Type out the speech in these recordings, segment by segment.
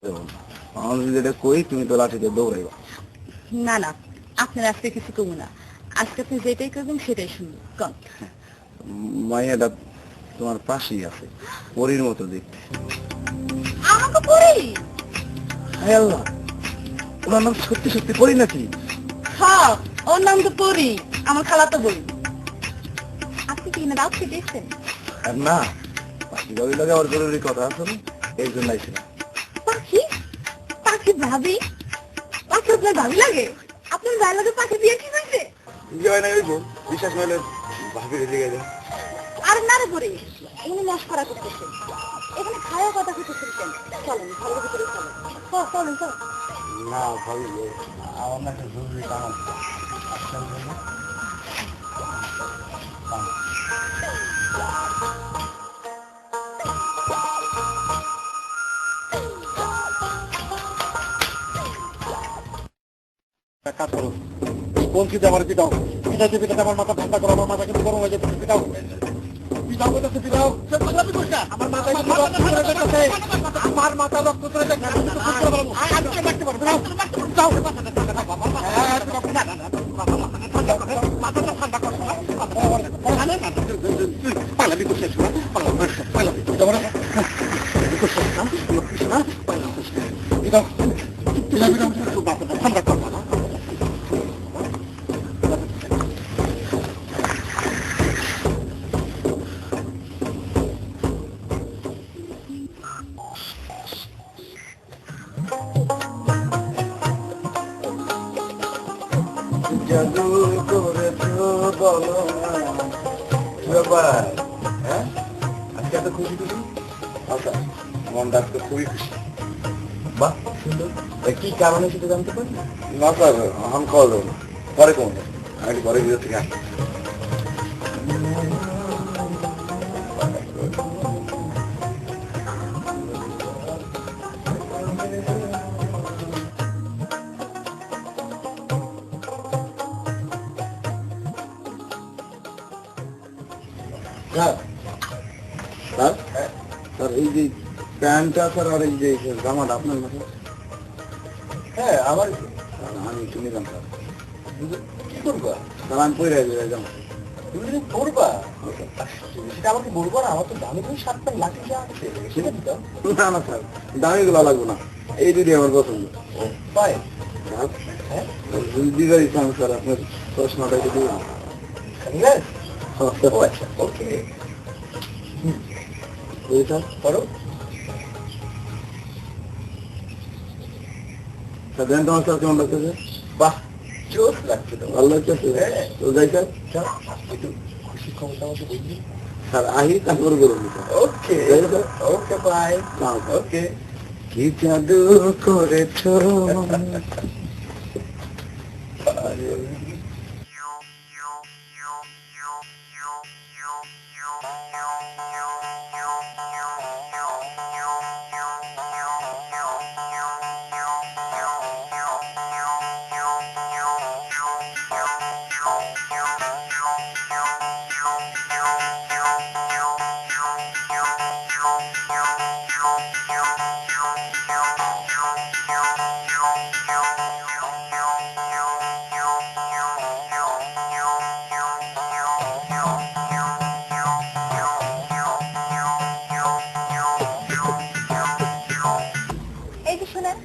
আমি যেটা কই তুমি তো লাঠিতে দৌড়াইবা। না না, আপনার আজকে কিছু কমু না। আজকে আপনি যেটাই করবেন সেটাই শুনবো। কম মাইয়াটা তোমার পাশেই আছে, পরীর মতো দেখতে। আমাকে পড়ি। হায় আল্লাহ, ওনার নাম সত্যি সত্যি পরী নাকি? হ্যাঁ, ওর নাম তো পড়ি, আমার খালাতো বই। আপনি কি না রাউকে দেখছেন? আর না, পাখি বাবুর লাগে আমার জরুরি কথা আছে, এই জন্য আইছিলাম। পাখি? পাখি ভাবি? পাখি আপনার ভাবি লাগে? আপনার ভাই লাগে পাখি দিয়ে কি হয়েছে? জয় না হইব, বিশ্বাস নইলে ভাবির দিকে যা। আর না রে পড়ি, উনি মস্করা করতেছে। এখানে খাওয়া কথা হইতেছেন কেন? চলেন ঘরের ভিতরে চলেন। চলেন চলেন। না ভাবি, আমার না একটা জরুরি কাম আছে। আসলাম জন্য কাজ করো, বলছি আমার পিটাও, পিটাইতে পিটাতে আমার মাথা ঠান্ডা করো, আমার মাথা কিন্তু গরম হয়ে যেতেছে। পিটাও পিটাও করতেছে, পিটাও। আমার মাথায় কিন্তু রক্ত চলে যেতেছে, আমার মাথা রক্ত চলে যাচ্ছে, আমি কিন্তু খুব করে বলবো। আমি তো রাখতে পারবো না। পিটাও। মাথাটা ঠান্ডা করো না। পালাবি করছে, পালাবি পিটাও না, করছে না, পিটাও, পিটাও, পিটাও, মাথাটা ঠান্ডা করবো না। জাদু করেছো বলো না ব্যাপার, হ্যাঁ? আজকে এত খুশি খুশি? আচ্ছা, মনটা আজকে খুবই খুশি। বাহ, সুন্দর। কি কারণে সেটা জানতে পারি? না স্যার, এখন খাওয়া যাবো না, পরে কমবে। আমি একটু পরে ভিতর থেকে আসি। স্যার, স্যার, স্যার এই যে প্যান্টটা স্যার আর এই যে জামাটা আপনার মাথায়? হ্যাঁ আমার। আমি একটু নিলাম স্যার। কি করবা? স্যার আমি পরে জামা। তুমি যদি পড়বা সেটা আমাকে বলবো না, আমার তো দামি দামি শার্টটা লাঠি যা আছে সেটা দিতাম। না না স্যার, দামি গুলো লাগবো না, এই দুটি আমার পছন্দ। ও পাই, হ্যাঁ দিদার ইসলাম স্যার, আপনার চশমাটা একটু দিবেন? আচ্ছা, ওকে। স্যার করো স্যার, দেন তোমার স্যার কেমন লাগতেছে? বাহ, জোস লাগছে তো, ভালো লাগতেছে। তো যাই স্যার, একটু খুশি ক্ষমতা আমাকে বলবি। স্যার আহি, তারপর বলুন। ওকে ওকে, বাই। ওকে। কি জাদু করেছো। এই যে শোনেন,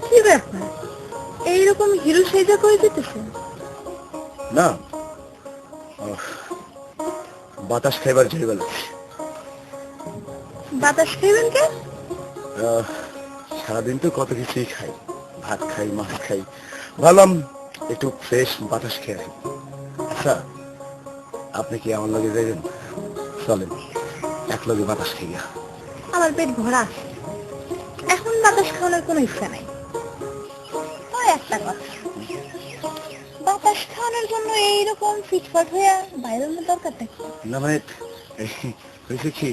কি ব্যাপার এইরকম হিরো সেজা করে দিতেছে? না, বাতাস খাইবার যাই বলে। বাতাস খাইবেন কে? সারাদিন তো কত কিছুই খাই, ভাত খাই, মাছ খাই, ভাবলাম একটু ফ্রেশ বাতাস খেয়ে আসি। আচ্ছা, আপনি কি আমার লগে যাইবেন? চলেন এক লগে বাতাস খাইয়া। আমার পেট ভরা আছে, এখন বাতাস খাওয়ানোর কোনো ইচ্ছা নাই। ওই একটা কথা, বাতাস খাওয়ানোর জন্য এইরকম ফিটফাট হয়ে বাইরের দরকারটা কি? না মানে হয়েছে কি,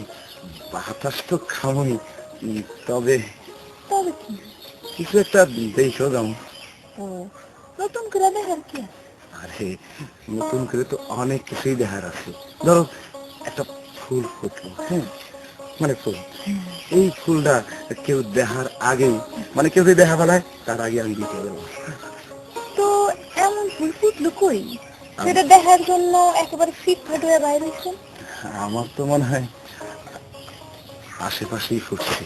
বাতাস তো খামই, তবে তবে কি? কিছু একটা দেখো দাম। ও, নতুন করে দেখার কি আছে? আরে নতুন করে তো অনেক কিছুই দেখার আছে। ধরো একটা ফুল ফুটলো, হ্যাঁ মানে ফুল, এই ফুলটা কেউ দেখার আগেই, মানে কেউ যদি দেখা ফেলায় তার আগে আমি দিতে দেবো। তো এমন ফুল ফুটলো কই, সেটা দেখার জন্য একেবারে ফিটফাট হয়ে বাইরে হয়েছেন? আমার তো মনে হয় আশেপাশেই ফুটছে,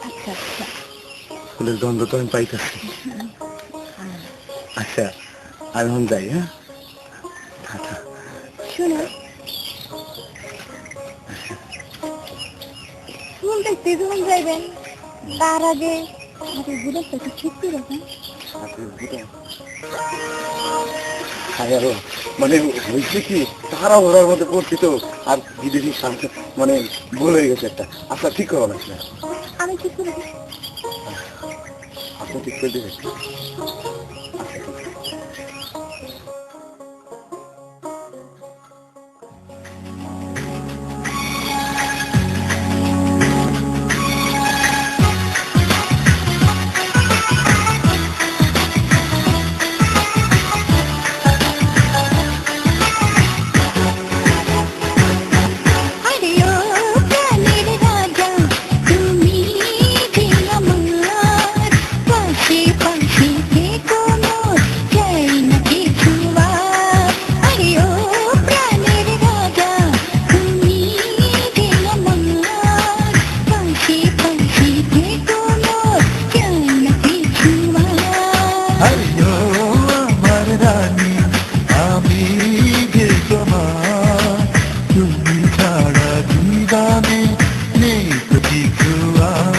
আচ্ছা আচ্ছা। ফুলের গন্ধ তো আমি পাইতেছি। আচ্ছা আমি এখন যাই, হ্যাঁ টাটা। শুনুন, ফুল দেখতে যখন যাইবেন তার আগে হাতের বুড়োটা একটু ঠিক করে রাখেন। মানে হয়েছে কি, তারা ওরার মধ্যে পড়ছি তো, আর বিদেশি সামনে মানে ভুল হয়ে গেছে একটা। আপনার ঠিক করা লাগছে, আমি ঠিক করে দিই। আপনি ঠিক করে দেবেন। আরে ও প্রাণের রাজা, তুমি যে আমার, পাশে পাশে থেকো মোর, চাই না কিছু আর। আরে ও প্রাণের রাজা, তুমি যে আমার, পাশে পাশে থেকো মোর, চাই না কিছু আর। আইয়ো আমার রানী, আমি যে তোমার, তুমি ছাড়া জীবনে নেই তো কিছু আর।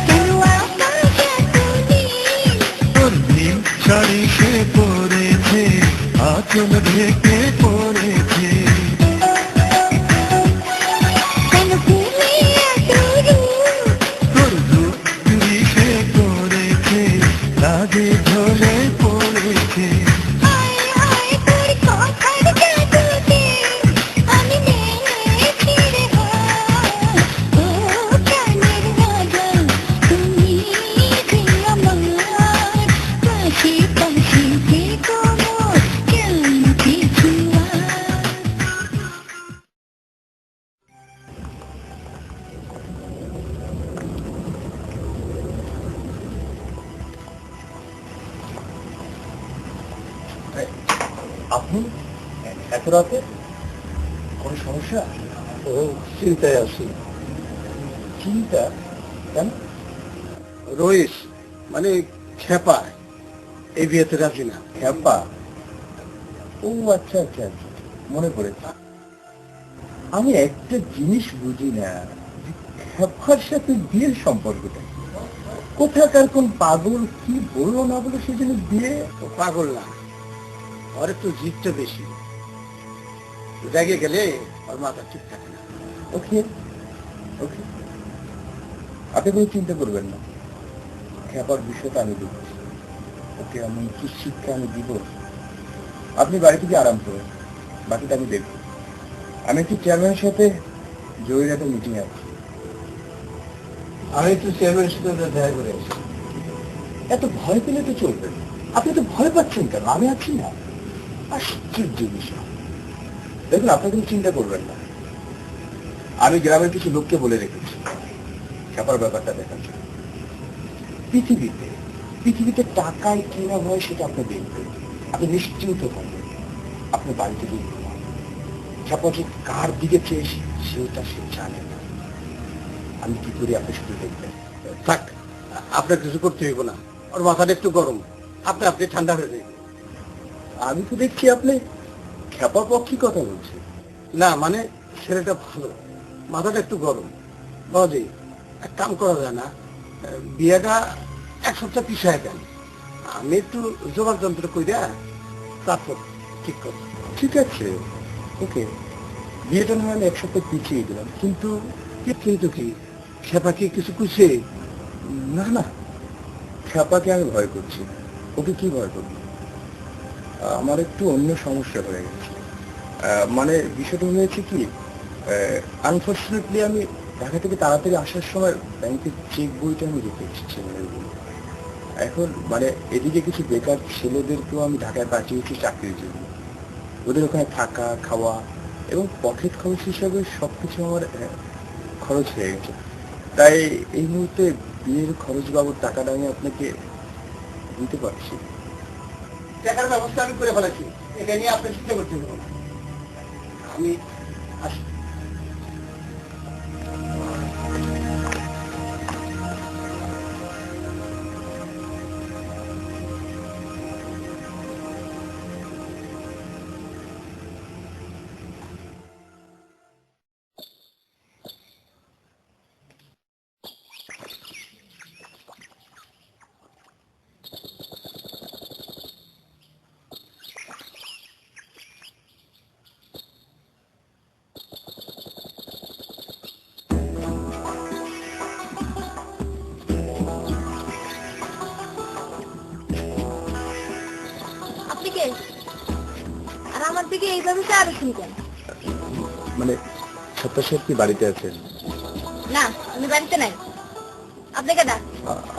কেন আকাশ এত নীল, তোর নীল শাড়ি সে পরেছে, আঁচল ঢেকে পড়েছে। কেন তুমি এত রূপ, তোর রূপ চুরি সে করেছে, রাগে ঝরে পড়েছে। হায় হায় তোর কথার জাদুতে আমি নেমেছি রে হায়। ও প্রাণের রাজা, তুমি যে আমার, পাশে পাশে থেকো মোর, চাই না কিছু আর। আপনি এত রাতে কোনো সমস্যা? ও চিন্তায় আছি। চিন্তা কেন? রইস মানে খেপা এই বিয়েতে রাজি না। খেপা? ও আচ্ছা আচ্ছা আচ্ছা, মনে পড়েছে। আমি একটা জিনিস বুঝি না, যে খেপার সাথে বিয়ের সম্পর্কটা কি? কোথাকার কোন পাগল কি বললো না বলে সেজন্য বিয়ে? ও পাগল না, ওর একটু জিদটা বেশি, জায়গায় গেলে ওর মাথা ঠিক থাকে না। ওকে ওকে, আপনি কোনো চিন্তা করবেন না, খেপার বিষয়টা আমি দেখছি। ওকে আমি কি শিক্ষা আমি দিব, আপনি বাড়ি থেকে আরাম করেন, বাকিটা আমি দেখব। আমি একটু চেয়ারম্যানের সাথে জরুরি একটা মিটিং আছে, আমি একটু চেয়ারম্যানের সাথে দেখা করে আসি। এত ভয় পেলে তো চলবে না, আপনি তো ভয় পাচ্ছেন কেন? আমি আছি না। আশ্চর্য বিষয়। দেখুন আপনি কোনো চিন্তা করবেন না, আমি গ্রামের কিছু লোককে বলে রেখেছি খেপার ব্যাপারটা দেখার জন্য। পৃথিবীতে পৃথিবীতে টাকায় কি না হয় সেটা আপনি দেখবেন, আপনি নিশ্চিন্ত থাকবেন। আপনি বাড়িতে গিয়ে ঘুমান, খেপা যে কার দিকে চেয়েছি সেটা সে জানে না। আমি কি করি আপনি শুধু দেখবেন। থাক, আপনার কিছু করতে হইব না, ওর মাথাটা একটু গরম, আপনি আপনি ঠান্ডা হয়ে যাবে। আমি তো দেখছি আপনি খেপার পক্ষে কথা বলছেন। না মানে ছেলেটা ভালো, মাথাটা একটু গরম। বাবাজি এক কাম করা যায় না, বিয়েটা এক সপ্তাহ পিছায় দেন, আমি একটু জোগাড় যন্ত্র কইরা তারপর ঠিক করবো। ঠিক আছে, ওকে, বিয়েটা না হয় এক সপ্তাহ পিছিয়ে দিলাম, কিন্তু কিন্তু কি খেপাকে কিছু খুশি? না না, খেপাকে আমি ভয় করছি। ওকে কি ভয় করবো? আমার একটু অন্য সমস্যা হয়ে গেছে। মানে বিষয়টা হয়েছে কি, আনফর্চুনেটলি আমি ঢাকা থেকে তাড়াতাড়ি আসার সময় ব্যাংকের চেক বইটা আমি রেখে এসেছি। এখন মানে এদিকে কিছু বেকার ছেলেদেরকেও আমি ঢাকায় পাঠিয়েছি চাকরির জন্য। ওদের ওখানে থাকা খাওয়া এবং পকেট খরচ হিসাবে সবকিছু আমার খরচ হয়ে গেছে। তাই এই মুহূর্তে বিয়ের খরচ বাবদ টাকাটা আমি আপনাকে দিতে পারছি। টাকার ব্যবস্থা আমি করে ফেলেছি, এটা নিয়ে আপনার চিন্তা করতে হবে না। আমি আসি। আপনি কে? আর আমার দিকে এইভাবে চাচ্ছেন কেন? মানে সপ্তাহ কি বাড়িতে আছেন? না, আমি বাড়িতে নাই। আপনি কেডা?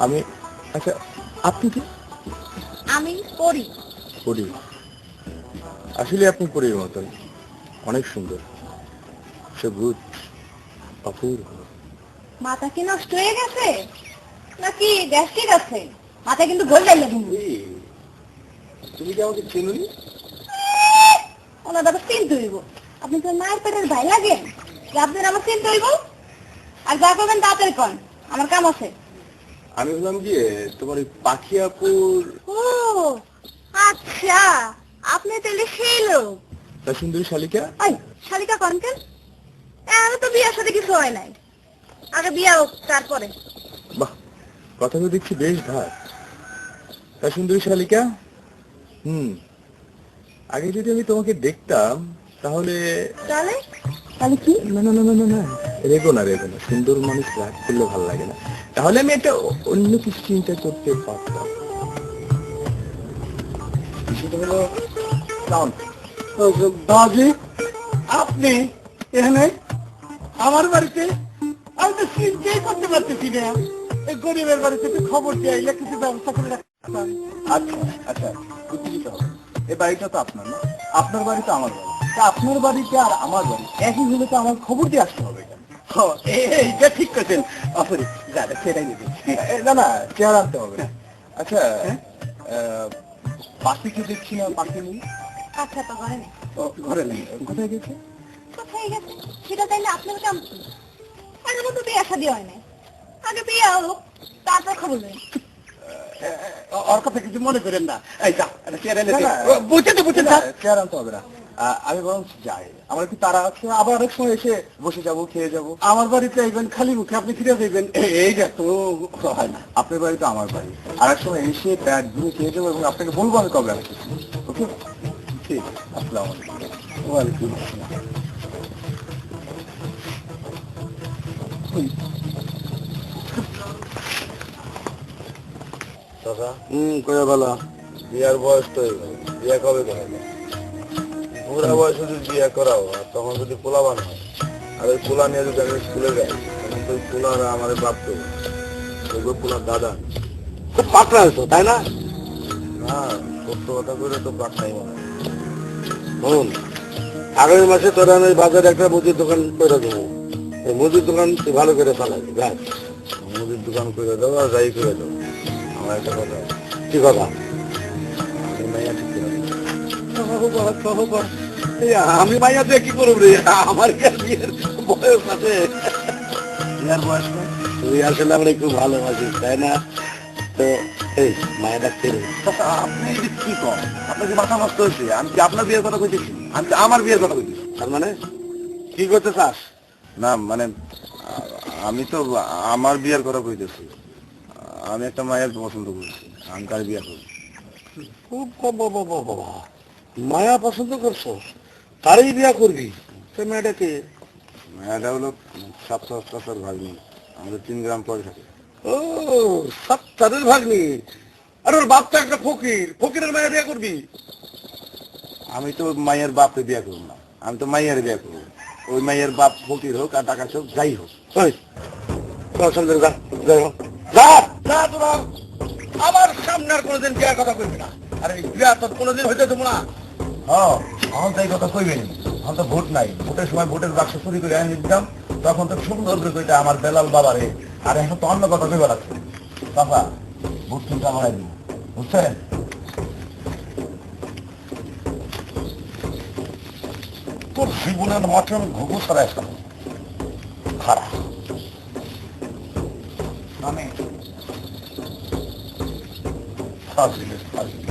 আমি, আচ্ছা আপনি কি? আমি পড়ি। পরি? আসলে আপনি পরীর মতন, অনেক সুন্দর, সবুজ, অপূর্ব। মাথা কি নষ্ট হয়ে গেছে নাকি গ্যাস্ট্রিক আছে? মাথা কিন্তু গোল যাইয়া কিন্তু। তুমি কি আমাকে চিনুনি? ওনার দাদা চিনতে হইব। আপনি তো মায়ের পেটের ভাই লাগেন যে আপনার আমার চিনতে হইব। আর যা করবেন তাড়াতাড়ি কন, আমার কাম আছে। আমি বললাম যে তোমার ওই পাখিয়াপুর। ও আচ্ছা, আপনি তাহলে সেই লোক। তা সুন্দরী শালিকা। ওই শালিকা কন কেন? আমি তো বিয়ের সাথে কিছু হয় নাই, আগে বিয়ে হোক তারপরে। বাহ, কথা তো দেখছি বেশ ধার। তা সুন্দরী শালিকা, আগে যদি আমি তোমাকে দেখতাম তাহলে। তাহলে তাহলে কি? না না না না না না, রেগো না রেগো না, সুন্দর মানুষ রাগ করলে ভালো লাগে না। তাহলে আমি একটা অন্য কিছু চিন্তা করতে পারতাম। সেটা হলো দাদি, আপনি এখানে আমার বাড়িতে? আমি তো চিন্তাই করতে পারতেছি না। এই গরিবের বাড়িতে একটু খবর দিয়ে আইলে কিছু ব্যবস্থা করে রাখতাম। আচ্ছা আচ্ছা, উত্তেজিত হবে। এই বাড়িটা তো আপনার না, আপনার বাড়ি তো আমার বাড়ি। তা আপনার বাড়িতে আর আমার বাড়ি একই হলে তো আমার খবর দিয়ে আসতে হবে। এইটা ঠিক করছেন। সেটাই না না, চেয়ার আনতে হবে না। আচ্ছা, পাখিকে দেখছি না, পাখি নেই। আচ্ছা, তো ঘরে নেই। ঘরে নেই, কোথায় গেছে? কোথায় গেছে সেটা তাইলে আপনার কাম কি? আগে তো বিয়ে শাদী হয় নাই, আগে বিয়ে হোক তারপর খবর নেই। ওর কথা কিছু মনে করেন না। এই যা, চেয়ার এনে বুঝতে তো বুঝছেন না, চেয়ার আনতে হবে না। আমি বরং যাই, আমার একটু তারা আছে, আবার অনেক সময় এসে বসে যাবো, খেয়ে যাবো। আমার বাড়িতে একজন খালি মুখে আপনি ফিরে যাবেন, এই তো হয় না। আপনার বাড়ি তো আমার বাড়ি, আর এক সময় এসে ব্যাগ দিয়ে খেয়ে যাবো এবং আপনাকে বলবো আমি কবে আসছি। ওকে, ঠিক আছে। আসসালামু আলাইকুম। ওয়ালাইকুম আসসালাম। কয়ে বলা, বিয়ার বয়স তো বিয়ে কবে করাবে? বুড়া বয়সে যদি বিয়ে করাও, আর তখন যদি পোলা বানাও, আর ওই পোলা নিয়ে যদি আমি স্কুলে যাই, তখন তো ওই পোলার আমার ভাবতো পোলার দাদা খুব পাকড়া হতো, তাই না? না, সত্য কথা করে তো পাকড়াই মনে হয়। বলুন, আগামী মাসে তোরা আমি বাজারে একটা মুদির দোকান করে দেবো। এই মুদির দোকান তুই ভালো করে চালাবি, ব্যাস। মুদির দোকান করে দেবো আর যাই করে দেবো। আমার একটা কথা। কি কথা? আমি মাইয়া দিয়ে কি করব রে? আমার বিয়ের বয়স আছে। বিয়ের বয়স না? তুই আসলে আমরা একটু ভালোবাসিস, তাই না? তো এই মায়েরা ছেড়ে আপনি কি কর? আপনার কি মাথা নষ্ট হয়েছে? আমি কি আপনার বিয়ের কথা কইতেছি? আমি আমার বিয়ের কথা কইতেছি। তার মানে কি করতে চাস? না মানে আমি তো আমার বিয়ের কথা কইতেছি। আমি একটা মায়ের পছন্দ করছি, আমি তার বিয়ে করব। মায়া পছন্দ করছো, তারই বিয়া করবি? সে মেয়েটাকে? মেয়েটা হলো সাপ্তাহের ভাগ্নি, আমাদের 3 গ্রাম পরে থাকে। ও, সাপ্তাহের ভাগ্নি। আর ওর বাপ তো একটা ফকির, ফকিরের মায়ের বিয়া করবি? আমি তো মায়ের বাপকে বিয়া করব না, আমি তো মায়ের বিয়া করবো। ওই মায়ের বাপ ফকির হোক আর টাকা হোক, যাই হোক। আমার সামনে আর কোনোদিন বিয়ার কথা কইবি না। আরে বিয়া তো কোনোদিন হইতে দেবো না। হ্যাঁ, এখন তো এই কথা কইবেনি। এখন তো ভোট নাই, ভোটের সময় ভোটের বাক্স চুরি করে এনে দিতাম, তখন তো সুন্দর করে কইটা আমার বেলাল বাবারে। আর এখন তো অন্য কথা কইবার আছে। বাবা, ভোট কিন্তু আমার দিন, বুঝছেন? তোর জীবনের মতন ঘুঘু ছড়ায় খারাপ। আমি ফাজিলে ফাজিলে।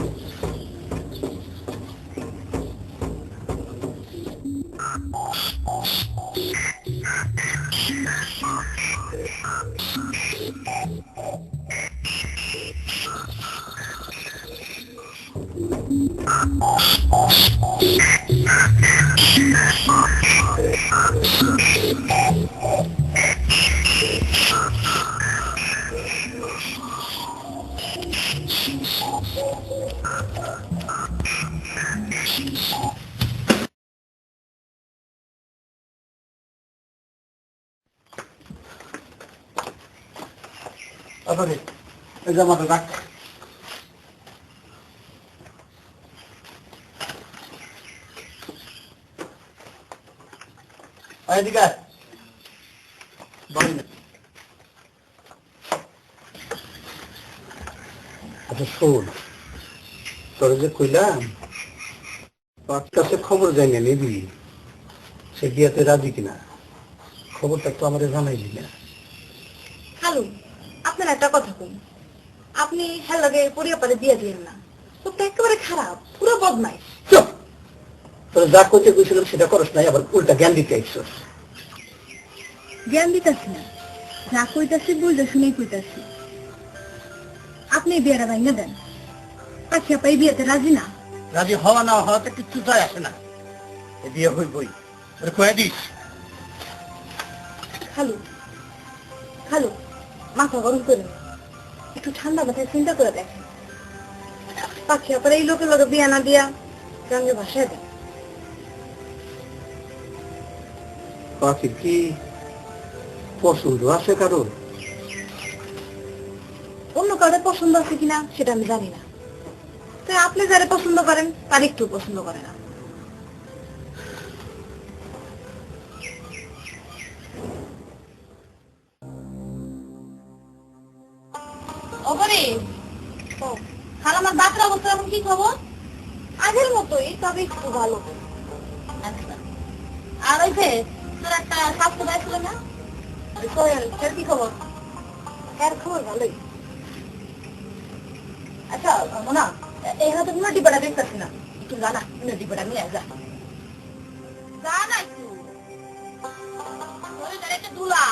তারপরে এই জামাটা রাখ। এদিকে আয়। আচ্ছা শোন, তোর যে কইলাম তোর কাছে খবর যাই না নিবি, সে বিয়াতে রাজি কিনা খবরটা তো আমাদের জানাইলি না। হ্যালো, আপনার একটা কথা কই, আপনি হ্যাঁ লাগে পরিয়া পারে দিয়ে দিয়েন না। লোকটা একেবারে খারাপ, পুরো বদমাইশ। চুপ! তোর যা কইতে কইছিলাম সেটা করস নাই, আবার উল্টা জ্ঞান দিতে আইছস। জ্ঞান দিতেছি না, যা কইতাছি বুঝতে শুনেই কইতাছি। আপনি বিয়েটা ভাঙে দেন। পাখি আপা এই বিয়েতে রাজি না। রাজি হওয়া না হওয়াতে কিচ্ছু যায় আসে না, এ বিয়ে হইবই, তোর কয়ে দিস। হ্যালো হ্যালো, মাথা গরম করে না। একটু ঠান্ডা মাথায় চিন্তা করে দেখেন। পাখি আপার এই লোকের লোকে বিয়া না দিয়া রঙে ভাসায় দেন। পাখির কি পছন্দ আছে কারো? অন্য কারো পছন্দ আছে কিনা সেটা আমি জানি না, তাই আপনি যারা পছন্দ করেন তার একটু পছন্দ করে না। ওপরে খালামার বাপের অবস্থা এখন কি খবর? আগের মতোই, তবে একটু ভালো। আচ্ছা, আর ওই যে তোর একটা স্বাস্থ্য ব্যয় ছিল না, সোহেল, সের কি খবর? এর খবর ভালোই। আচ্ছা মোনা, এই হাতে কোনো ডিব্বাটা দেখতেছি না, একটু জানা ডিব্বাটা নিয়ে যা। যা না একটু, একটা দুলা।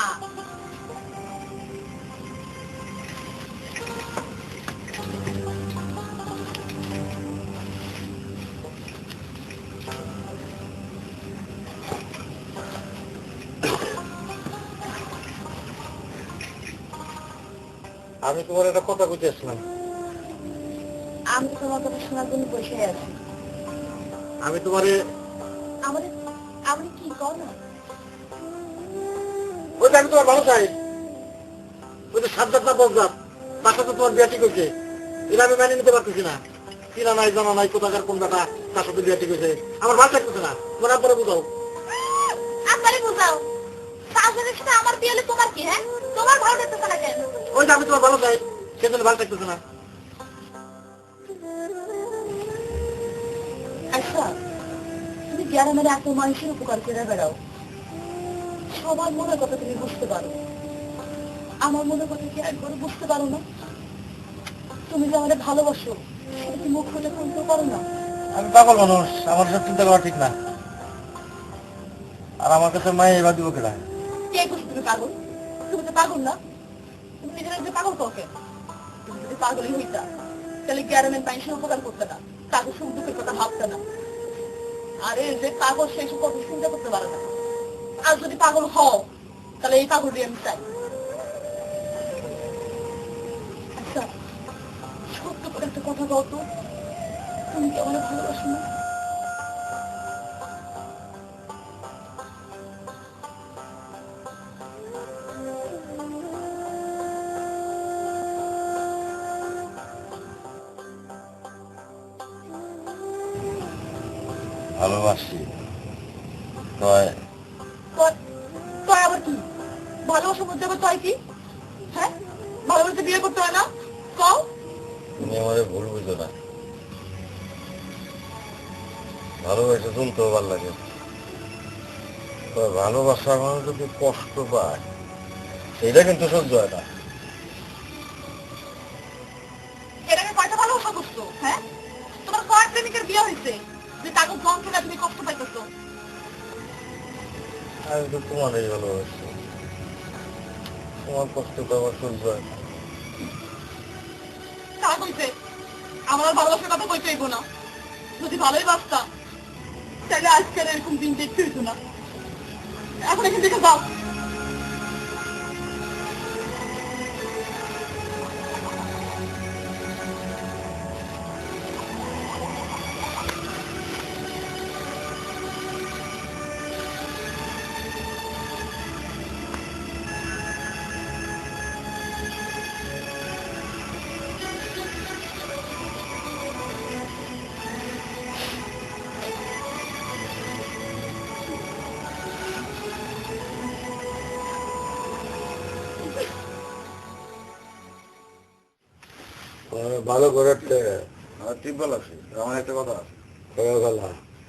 আমি তোমার একটা কথা কইতেছিলাম। আমি তোমার কথা শোনার জন্য বসে আছি। আমি তোমারে আমাদের আমি কি করো? ওইটা আমি তোমার ভালো চাই। ওই যে সাজ্জাদ না বজ্জাত, তার সাথে তোমার বিয়া ঠিক হয়েছে, এটা আমি মেনে নিতে পারতেছি না। কিনা নাই জানা নাই কোথাকার কোন বেটা তার সাথে বিয়া ঠিক হয়েছে, আমার ভালো লাগতেছে না। তোমার আব্বারে বুঝাও। আমারে বুঝাও, শাশুড়ির সাথে আমার বিয়ে হলে তোমার কি? হ্যাঁ, তোমার ভালো লাগতেছে না কেন? ওইটা আমি তোমার ভালো চাই, সেজন্য ভালো লাগতেছে না। আচ্ছা, তুমি গ্রামের এত মানুষের উপকার করে বেড়াও, সবার মনের কথা তুমি বুঝতে পারো, আমার মনের কথা কি একবারও বুঝতে পারো না? তুমি যে আমাদের ভালোবাসো সেটা কি মুখ খুলে বলতে পারো না? আমি পাগল মানুষ, আমার সব চিন্তা করা ঠিক না। আর আমার কাছে মায়ে এবার দিব কেনা। কে করছো তুমি পাগল? তুমি তো পাগল না, তুমি নিজের যে পাগল কাউকে। তুমি যদি পাগলই হইতা তাহলে গ্রামের মানুষের উপকার করতে না, তাদের সুখ দুঃখের কথা ভাবতে না। আরে যে পাগল সেই সব কথা চিন্তা করতে পারে না। আর যদি পাগল হও তাহলে এই পাগল দিয়ে আমি চাই। আচ্ছা সত্য করে একটা কথা বল তো, তুমি কি আমার ভালোবাসো না? ভালোবাসি। তয় তয় আবার কি? ভালোবাসার মধ্যে আবার তয় কি? হ্যাঁ, ভালোবাসে বিয়ে করতে হয় না? কও। তুমি আমাদের ভুল বুঝো না। ভালোবাসা শুনতে ভালো লাগে, ভালোবাসার মানুষ যদি কষ্ট পায় সেটা কিন্তু সহ্য হয় না। এটাকে কয়টা ভালোবাসা করছো? হ্যাঁ, তোমার কয় প্রেমিকের বিয়ে হয়েছে যে তাকে যন্ত্রণা তুমি কষ্ট পাইতেছো? আমি তো তোমারই ভালোবাসি, তোমার কষ্ট তো আমার সহ্য হয় না। তা কইছে আমার আর ভালোবাসার কথা কইতে হইব না। যদি ভালোই বাসতাম তাহলে আজকের এরকম দিন দেখতে হইতো না। এখন এখান থেকে যাও। ভালো করে আমার টিপল আছে, আমার একটা কথা আছে।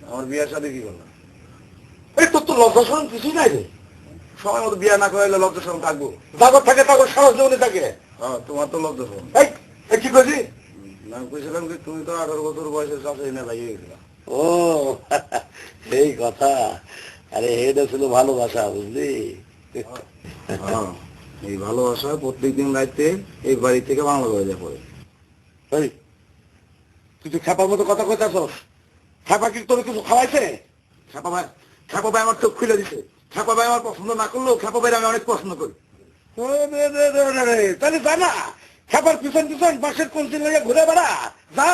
আমার বিয়ের সাথে কি করলাম? এই তোর তো লজ্জা শরম কিছুই নাই রে। সময় মতো বিয়ে না করাইলে লজ্জা শরম থাকবো? জাগর থাকে তাগর সাহস জমে থাকে। হ্যাঁ, তোমার তো লজ্জা শরম। এই কি কইছি? না কইছিলাম কি তুমি তো 18 বছর বয়সে চাষে না লাগিয়ে গেছিলাম। ও এই কথা। আরে এটা ছিল ভালোবাসা, বুঝলি? এই ভালোবাসা প্রত্যেকদিন রাইতে এই বাড়ি থেকে বাংলা করে যায় পড়ে। তুই তো খেপার মতো কথা কইতাছস। খেপা কি তোর কিছু খাওয়াইছে? খেপা ভাই আমার চোখ খুলে দিছে। খেপা ভাই আমার পছন্দ না করলেও খেপা ভাই আমি অনেক পছন্দ করি। তাহলে যা না, খেপার পিছন পিছন বাসের কোনদিন লাগে ঘুরে বেড়া। যা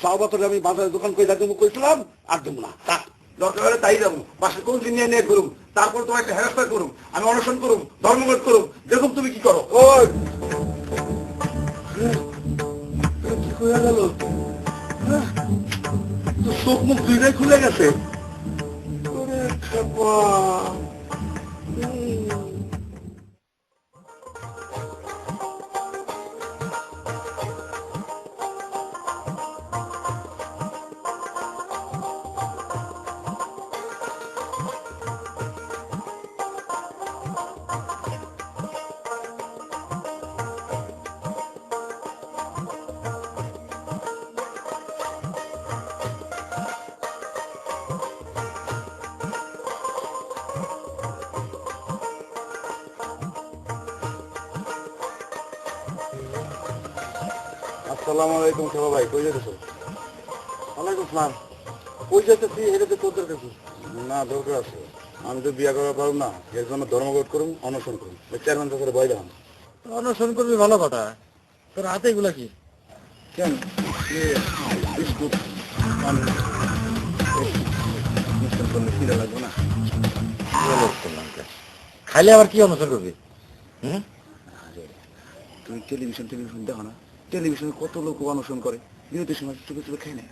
যাও বছর আমি বাজারের দোকান কইলা তুমি কইছিলাম আর দেবো না। তা দরকার হলে তাই যাবো, বাসের কোনদিন নিয়ে নিয়ে করুম, তারপর তোমার একটা হেরস্তা করুম, আমি অনশন করুম, ধর্মঘট করুম, যেরকম তুমি কি করো। ওই কি হয়ে গেল? চোখ মুখ দুইটাই খুলে গেছে। আসসালামু আলাইকুম খেপা ভাই, কই যেতেছো? ওয়ালাইকুম আসসালাম। কই যেতেছি এটা তো তোর দরকার? না দরকার আছে, আমি তো বিয়ে করার পারব না, এর জন্য ধর্মঘট করুন, অনশন করুন। চেয়ারম্যান সাথে বই দেখান। অনশন করবি ভালো কথা, তোর হাতে এগুলা কি? কেন বিস্কুট পানি অনুষ্ঠান করলে ফিরে লাগবে না? খাইলে আবার কি অনশন করবি? তুমি টেলিভিশন দেখো না? টেলিভিশনে কত লোক অনশন করে, বিরতির সময় চুপে চুপে খাই না।